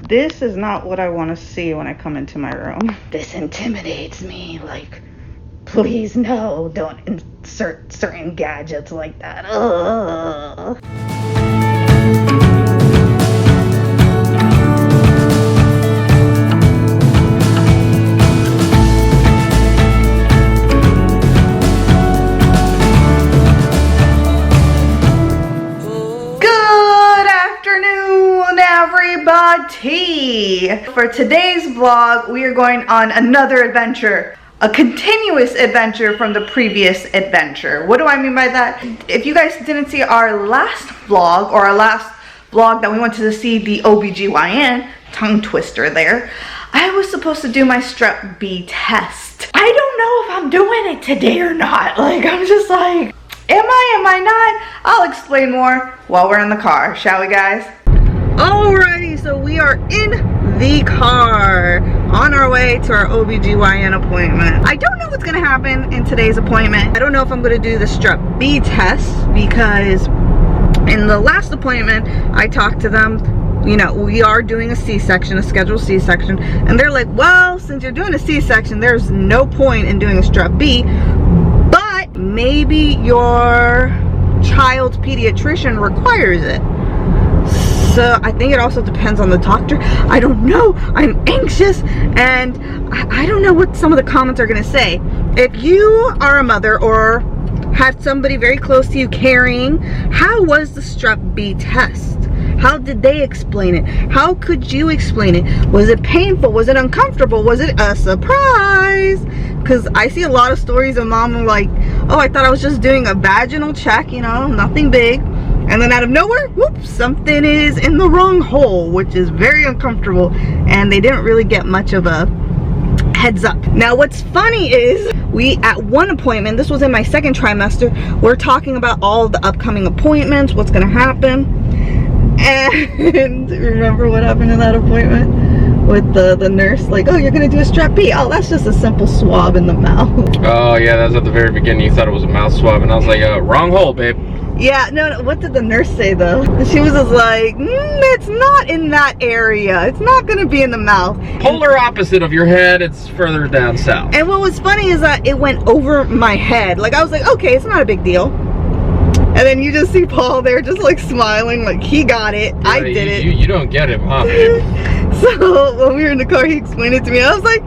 This is not what I want to see when I come into my room. This intimidates me. Like, please no, don't insert certain gadgets like that. Ugh. Everybody! For today's vlog, we are going on another adventure. A continuous adventure from the previous adventure. What do I mean by that? If you guys didn't see our last vlog, or our last vlog that we went to see the OBGYN, tongue twister there, I was supposed to do my Strep B test. I don't know if I'm doing it today or not. Like, I'm just like, am I not? I'll explain more while we're in the car, shall we guys? Alrighty, so we are in the car on our way to our OBGYN appointment. I don't know what's gonna happen in today's appointment. I don't know if I'm gonna do the Strep B test because in the last appointment, I talked to them, you know, we are doing a C-section, a scheduled C-section, and they're like, well, since you're doing a C-section, there's no point in doing a Strep B, but maybe your child's pediatrician requires it. So I think it also depends on the doctor. I don't know. I'm anxious and I don't know what some of the comments are going to say. If you are a mother or had somebody very close to you carrying, how was the Strep B test? How did they explain it? How could you explain it? Was it painful? Was it uncomfortable? Was it a surprise? Because I see a lot of stories of mom like, oh, I thought I was just doing a vaginal check, you know, nothing big. And then out of nowhere, whoops, something is in the wrong hole, which is very uncomfortable. And they didn't really get much of a heads up. Now, what's funny is we, at one appointment, this was in my second trimester, we're talking about all of the upcoming appointments, what's gonna happen. And remember what happened in that appointment? With the nurse, like, oh, you're gonna do a Strep B. Oh, that's just a simple swab in the mouth. Oh yeah, that was at the very beginning. You thought it was a mouth swab, and I was like, wrong hole, babe. Yeah, no, what did the nurse say though? She was just like, it's not in that area. It's not gonna be in the mouth. Polar opposite of your head, it's further down south. And what was funny is that it went over my head. Like, I was like, okay, it's not a big deal. And then you just see Paul there just like smiling, like he got it, yeah, I did it. You don't get him, huh, babe? So when we were in the car, he explained it to me. I was like,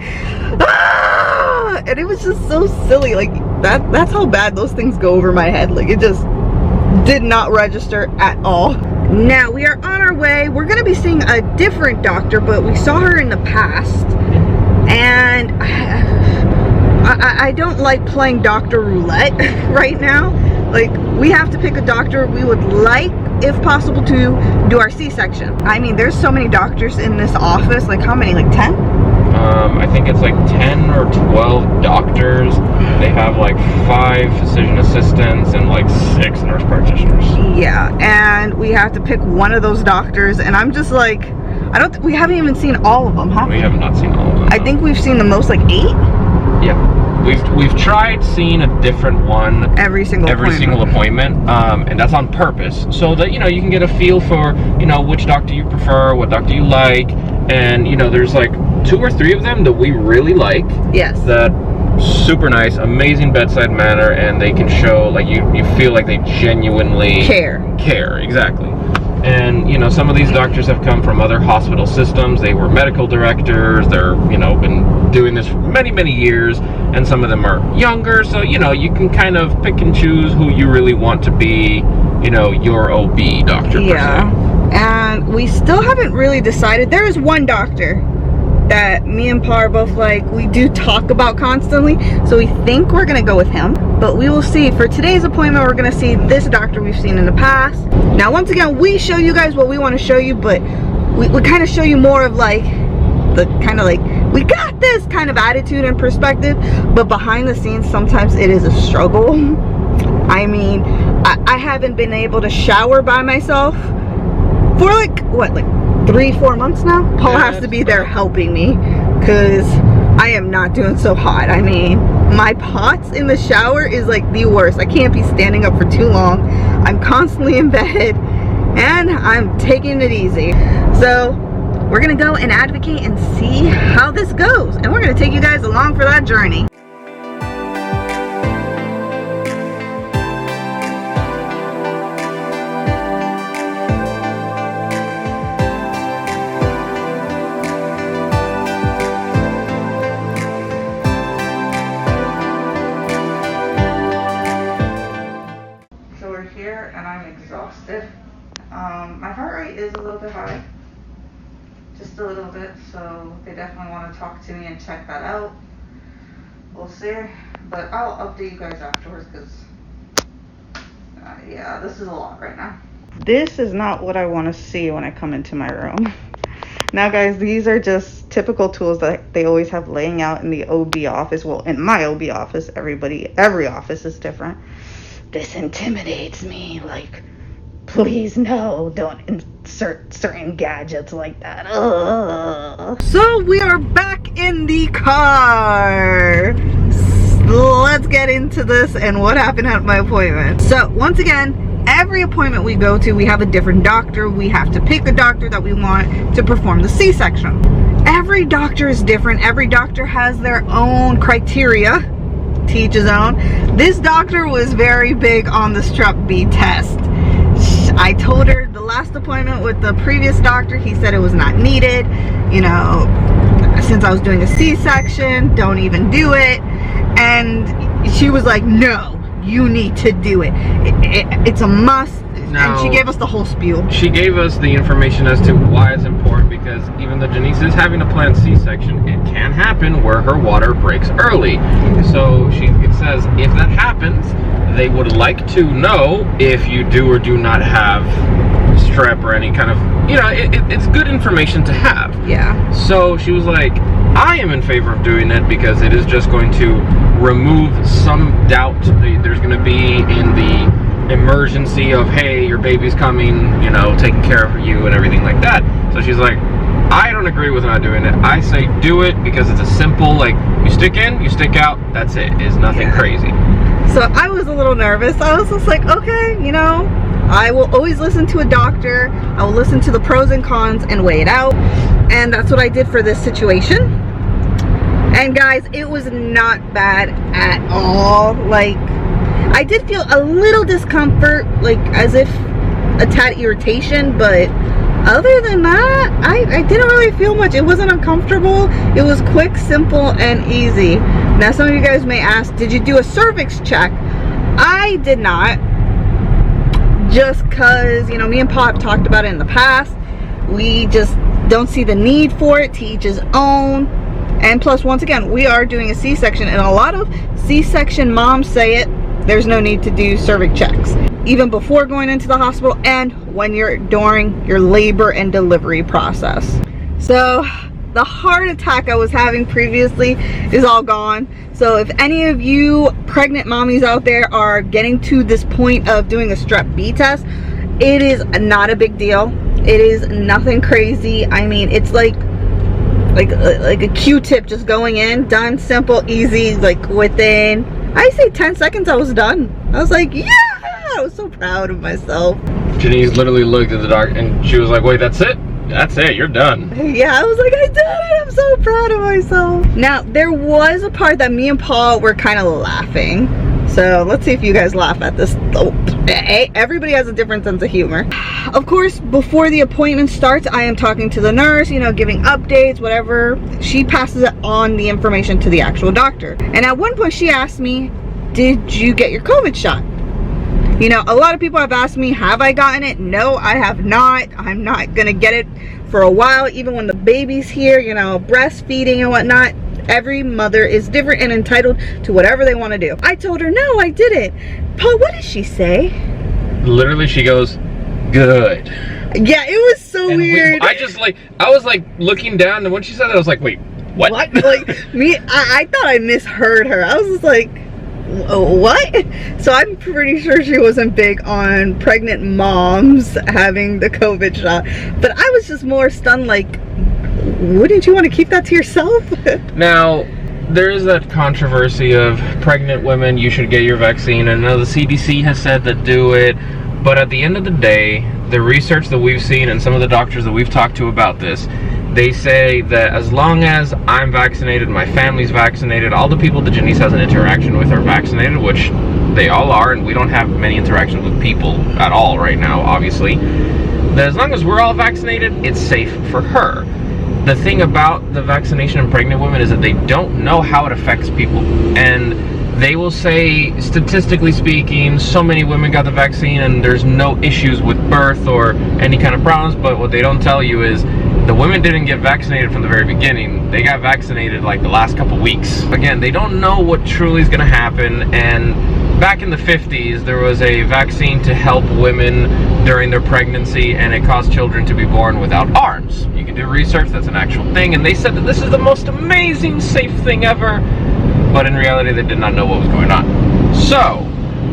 ah! And it was just so silly. Like that's how bad those things go over my head. Like it just did not register at all. Now we are on our way. We're gonna be seeing a different doctor, but we saw her in the past. And I don't like playing doctor roulette right now. Like, we have to pick a doctor we would like, if possible, to do our C-section. I mean, there's so many doctors in this office. Like, how many? Like 10? I think it's like 10 or 12 doctors. They have like 5 physician assistants and like 6 nurse practitioners. Yeah, and we have to pick one of those doctors. And I'm just like, we haven't even seen all of them, huh? We have not seen all of them. I think we've seen the most, like 8? Yeah. We've tried seeing a different one every single appointment, and that's on purpose, so that, you know, you can get a feel for, you know, which doctor you prefer, what doctor you like. And, you know, there's like 2 or 3 of them that we really like. Yes. That super nice, amazing bedside manner, and they can show, like, you feel like they genuinely care, exactly. And, you know, some of these doctors have come from other hospital systems. They were medical directors. They're, you know, been doing this for many, many years. And some of them are younger. So, you know, you can kind of pick and choose who you really want to be, you know, your OB doctor. Yeah. And we still haven't really decided. There is one doctor that me and Pa are both like, we do talk about constantly. So we think we're going to go with him. But we will see. For today's appointment, we're going to see this doctor we've seen in the past. Now, once again, we show you guys what we want to show you, but we kind of show you more of like the kind of like, we got this kind of attitude and perspective. But behind the scenes, sometimes it is a struggle. I mean, I haven't been able to shower by myself for like, what, like 3-4 months now. Paul has to be there helping me because I am not doing so hot. I mean, my pots in the shower is like the worst. I can't be standing up for too long. I'm constantly in bed and I'm taking it easy. So we're gonna go and advocate and see how this goes, and we're gonna take you guys along for that journey. So we're here and I'm exhausted. My heart rate is a little bit high, just a little bit, so they definitely want to talk to me and check that out. We'll see, but I'll update you guys afterwards because yeah, this is a lot right now. This is not what I want to see when I come into my room. Now guys, these are just typical tools that they always have laying out in the OB office. Well, in my OB office, every office is different. This intimidates me, like, please no, don't insert certain gadgets like that. Ugh. So we are back in the car. Let's get into this and what happened at my appointment. So once again, every appointment we go to, we have a different doctor. We have to pick a doctor that we want to perform the C-section. Every doctor is different. Every doctor has their own criteria. To each his own. This doctor was very big on the Strep B test. I told her the last appointment with the previous doctor, he said it was not needed. You know, since I was doing a C-section, don't even do it. And she was like, no, you need to do it. It's a must. Now, and she gave us the whole spiel. She gave us the information as to why it's important, because even though Janice is having a planned C-section, it can happen where her water breaks early. So it says if that happens, they would like to know if you do or do not have strep or any kind of, you know, it's good information to have. Yeah. So she was like, I am in favor of doing it because it is just going to remove some doubt there's going to be in the emergency of, hey, your baby's coming, you know, taking care of you and everything like that. So she's like, I don't agree with not doing it. I say do it because it's a simple, like, you stick in, you stick out, that's it. It's nothing crazy. So I was a little nervous. I was just like, okay, you know, I will always listen to a doctor. I will listen to the pros and cons and weigh it out. And that's what I did for this situation. And guys, it was not bad at all. Like, I did feel a little discomfort, like as if a tad irritation, but other than that, I didn't really feel much. It wasn't uncomfortable. It was quick, simple, and easy. Now, some of you guys may ask, did you do a cervix check? I did not, just because, you know, me and Pop talked about it in the past. We just don't see the need for it, to each his own. And plus, once again, we are doing a C-section, and a lot of C-section moms say it, there's no need to do cervix checks, even before going into the hospital and when you're during your labor and delivery process. So the heart attack I was having previously is all gone. So if any of you pregnant mommies out there are getting to this point of doing a Strep B test, it is not a big deal. It is nothing crazy. I mean, it's like a Q-tip just going in, done, simple, easy, like within, I say 10 seconds I was done. I was like, yeah, I was so proud of myself. Janice literally looked at the doctor and she was like, wait, that's it? That's it, you're done. Yeah, I was like, I did it, I'm so proud of myself. Now, there was a part that me and Paul were kind of laughing. So let's see if you guys laugh at this. Oh, everybody has a different sense of humor. Of course, before the appointment starts, I am talking to the nurse, you know, giving updates, whatever. She passes on the information to the actual doctor. And at one point she asked me, did you get your COVID shot? You know, a lot of people have asked me, have I gotten it? No, I have not. I'm not gonna get it for a while, even when the baby's here, you know, breastfeeding and whatnot. Every mother is different and entitled to whatever they want to do. I told her, no, I didn't. Paul, what did she say? Literally, she goes, good. Yeah, it was so weird. I was like looking down, and when she said that, I was like, wait, what? Like, I thought I misheard her. I was just like, what? So I'm pretty sure she wasn't big on pregnant moms having the COVID shot. But I was just more stunned, like, wouldn't you want to keep that to yourself? Now, there is that controversy of pregnant women, you should get your vaccine. And I know the CDC has said that do it. But at the end of the day, the research that we've seen and some of the doctors that we've talked to about this, They say that as long as I'm vaccinated, my family's vaccinated, all the people that Janice has an interaction with are vaccinated, which they all are, and we don't have many interactions with people at all right now, obviously. That as long as we're all vaccinated, it's safe for her. The thing about the vaccination in pregnant women is that they don't know how it affects people. And they will say, statistically speaking, so many women got the vaccine and there's no issues with birth or any kind of problems, but what they don't tell you is the women didn't get vaccinated from the very beginning. They got vaccinated like the last couple weeks. Again, they don't know what truly is going to happen, and back in the 50s, there was a vaccine to help women during their pregnancy, and it caused children to be born without arms. You can do research, that's an actual thing, and they said that this is the most amazing, safe thing ever. But in reality, they did not know what was going on. So,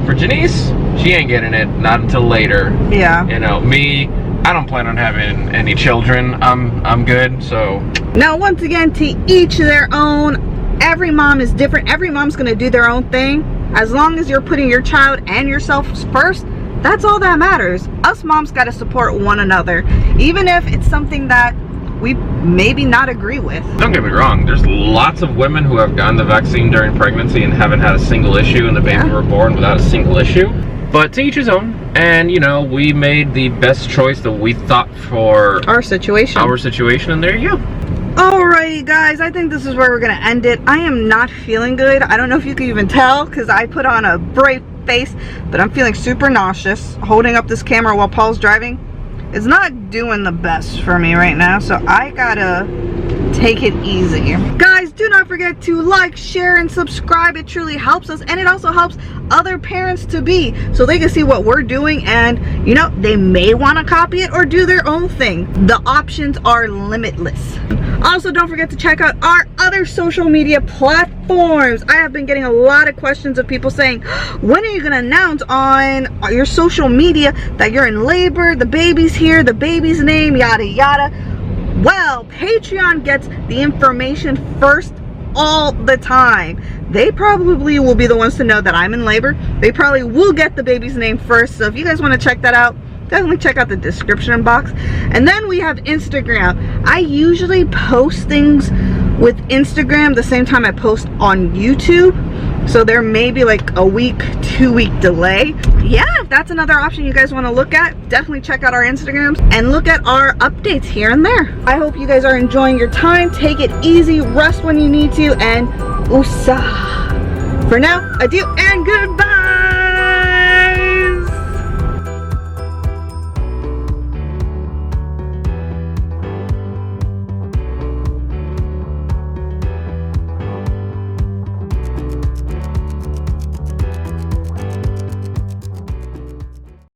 for Janice, she ain't getting it, not until later. Yeah. You know, me, I don't plan on having any children. I'm good, so. Now, once again, to each their own. Every mom is different. Every mom's gonna do their own thing. As long as you're putting your child and yourself first, that's all that matters. Us moms gotta support one another. Even if it's something that we maybe not agree with. Don't get me wrong, there's lots of women who have gotten the vaccine during pregnancy and haven't had a single issue, and the baby were born without a single issue. But to each his own, and you know, we made the best choice that we thought for our situation, and there you go. Alrighty guys, I think this is where we're gonna end it. I am not feeling good. I don't know if you can even tell because I put on a brave face, but I'm feeling super nauseous. Holding up this camera while Paul's driving is not doing the best for me right now, so I gotta take it easy. Guys, do not forget to like, share, and subscribe. It truly helps us, and it also helps other parents to be, so they can see what we're doing, and you know, they may want to copy it or do their own thing. The options are limitless. Also, don't forget to check out our other social media platforms. I have been getting a lot of questions of people saying, when are you going to announce on your social media that you're in labor, the baby's here, the baby's name, yada yada. Well, Patreon gets the information first all the time. They probably will be the ones to know that I'm in labor. They probably will get the baby's name first. So if you guys want to check that out, definitely check out the description box. And then we have Instagram. I usually post things with Instagram the same time I post on YouTube. So there may be like a week, 2-week delay. Yeah, if that's another option you guys want to look at, definitely check out our Instagrams and look at our updates here and there. I hope you guys are enjoying your time. Take it easy, rest when you need to, and USA. For now, adieu and goodbye.